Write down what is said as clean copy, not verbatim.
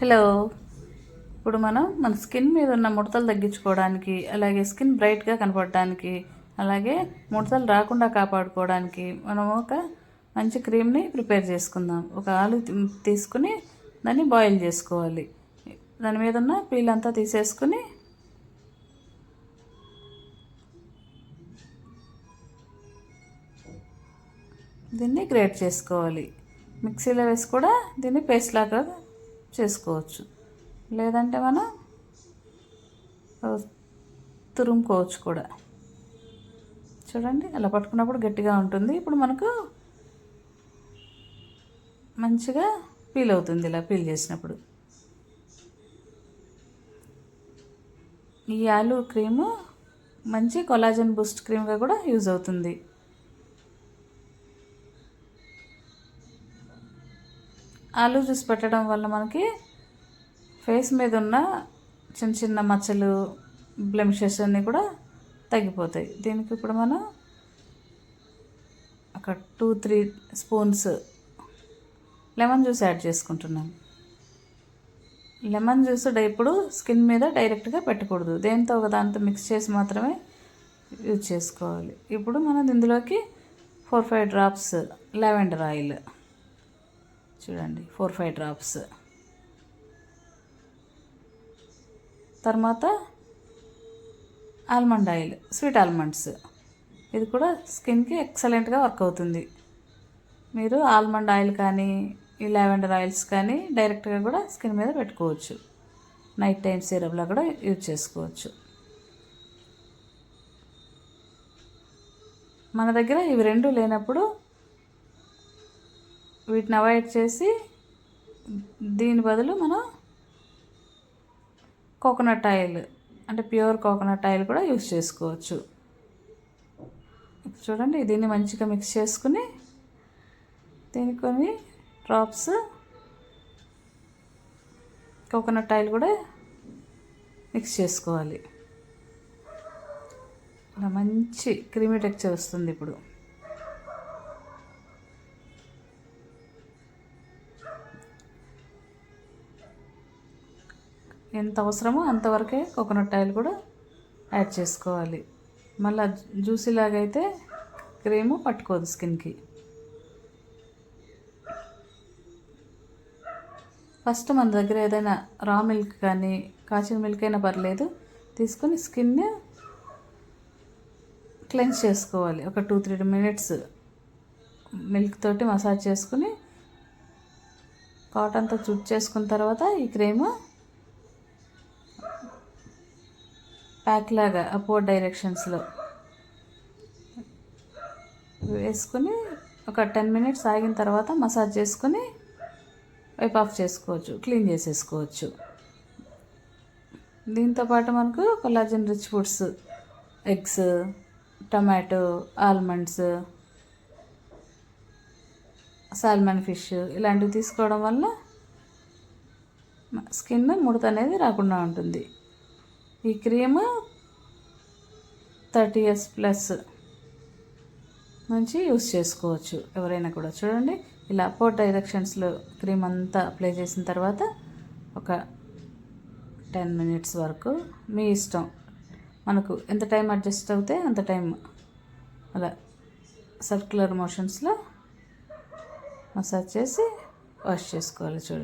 Hello. ఇప్పుడు మన skin మీద ఉన్న ముడతలు తగ్గించుకోవడానికి, అలాగే స్కిన్ బ్రైట్గా కనపడడానికి, అలాగే ముడతలు రాకుండా కాపాడుకోవడానికి మనం ఒక మంచి క్రీమ్ని ప్రిపేర్ చేసుకుందాం. ఒక ఆలు తీసుకుని దాన్ని బాయిల్ చేసుకోవాలి. దాని మీద ఉన్న పీల్ అంతా తీసేసుకుని దీన్ని గ్రేట్ చేసుకోవాలి. మిక్సీలో వేసి కూడా దీన్ని పేస్ట్ లాగా చేసుకోవచ్చు, లేదంటే మనం తురుముకోవచ్చు కూడా. చూడండి, అలా పట్టుకున్నప్పుడు గట్టిగా ఉంటుంది. ఇప్పుడు మనకు మంచిగా పీల్ అవుతుంది. ఇలా పీల్ చేసినప్పుడు ఈ ఆలు క్రీము మంచి కొలాజన్ బూస్ట్ క్రీమ్గా కూడా యూజ్ అవుతుంది. ఆలు జ్యూస్ పెట్టడం వల్ల మనకి ఫేస్ మీద ఉన్న చిన్న చిన్న మచ్చలు, బ్లెమిషెస్ అన్నీ కూడా తగ్గిపోతాయి. దీనికి ఇప్పుడు మనం ఒక 2-3 స్పూన్స్ లెమన్ జ్యూస్ యాడ్ చేసుకుంటున్నాం. లెమన్ జ్యూస్ ఇప్పుడు స్కిన్ మీద డైరెక్ట్గా పెట్టకూడదు, దేంతో ఒక దాంతో మిక్స్ చేసి మాత్రమే యూజ్ చేసుకోవాలి. ఇప్పుడు మనం ఇందులోకి 4-5 డ్రాప్స్ లావెండర్ ఆయిల్, చూడండి 4-5 డ్రాప్స్. తర్వాత ఆల్మండ్ ఆయిల్, స్వీట్ ఆల్మండ్స్, ఇది కూడా స్కిన్కి ఎక్సలెంట్గా వర్క్ అవుతుంది. మీరు ఆల్మండ్ ఆయిల్ కానీ ఈ లావెండర్ ఆయిల్స్ కానీ డైరెక్ట్గా కూడా స్కిన్ మీద పెట్టుకోవచ్చు. నైట్ టైం సిరప్లా కూడా యూజ్ చేసుకోవచ్చు. మన దగ్గర ఇవి రెండు లేనప్పుడు వీటిని అవాయిడ్ చేసి దీని బదులు మనం కోకోనట్ ఆయిల్, అంటే ప్యూర్ కోకోనట్ ఆయిల్ కూడా యూజ్ చేసుకోవచ్చు. చూడండి, దీన్ని మంచిగా మిక్స్ చేసుకుని దీనికి కొన్ని డ్రాప్స్ కోకోనట్ ఆయిల్ కూడా మిక్స్ చేసుకోవాలి. ఇలా మంచి క్రీమీ టెక్చర్ వస్తుంది. ఇప్పుడు ఎంత అవసరమో అంతవరకే కోకోనట్ ఆయిల్ కూడా యాడ్ చేసుకోవాలి. మళ్ళీ జ్యూసీ లాగా అయితే క్రీము పట్టుకోదు స్కిన్కి. ఫస్ట్ మన దగ్గర ఏదైనా రా మిల్క్ కానీ కాచిన మిల్క్ అయినా పర్లేదు తీసుకొని స్కిన్ని క్లెన్స్ చేసుకోవాలి. ఒక 2-3 మినిట్స్ మిల్క్ తోటి మసాజ్ చేసుకుని కాటన్తో చుట్ చేసుకున్న తర్వాత ఈ క్రీము ప్యాక్ లాగా అపోర్డ్ డైరెక్షన్స్లో వేసుకుని ఒక 10 మినిట్స్ ఆగిన తర్వాత మసాజ్ చేసుకుని వైప్ ఆఫ్ చేసుకోవచ్చు, క్లీన్ చేసేసుకోవచ్చు. దీంతోపాటు మనకు collagen rich foods, eggs, tomato, almonds, salmon fish ఇలాంటివి తీసుకోవడం వల్ల స్కిన్ ముడత అనేది రాకుండా ఉంటుంది. ఈ క్రీమ్ 30 years ప్లస్ నుంచి యూస్ చేసుకోవచ్చు ఎవరైనా కూడా. చూడండి, ఇలా అపోర్డ్ డైరెక్షన్స్లో క్రీమ్ అంతా అప్లై చేసిన తర్వాత ఒక 10 మినిట్స్ వరకు మీ ఇష్టం, మనకు ఎంత టైం అడ్జస్ట్ అవుతే అంత టైం అలా సర్క్యులర్ మోషన్స్లో మసాజ్ చేసి వాష్ చేసుకోవాలి. చూడండి.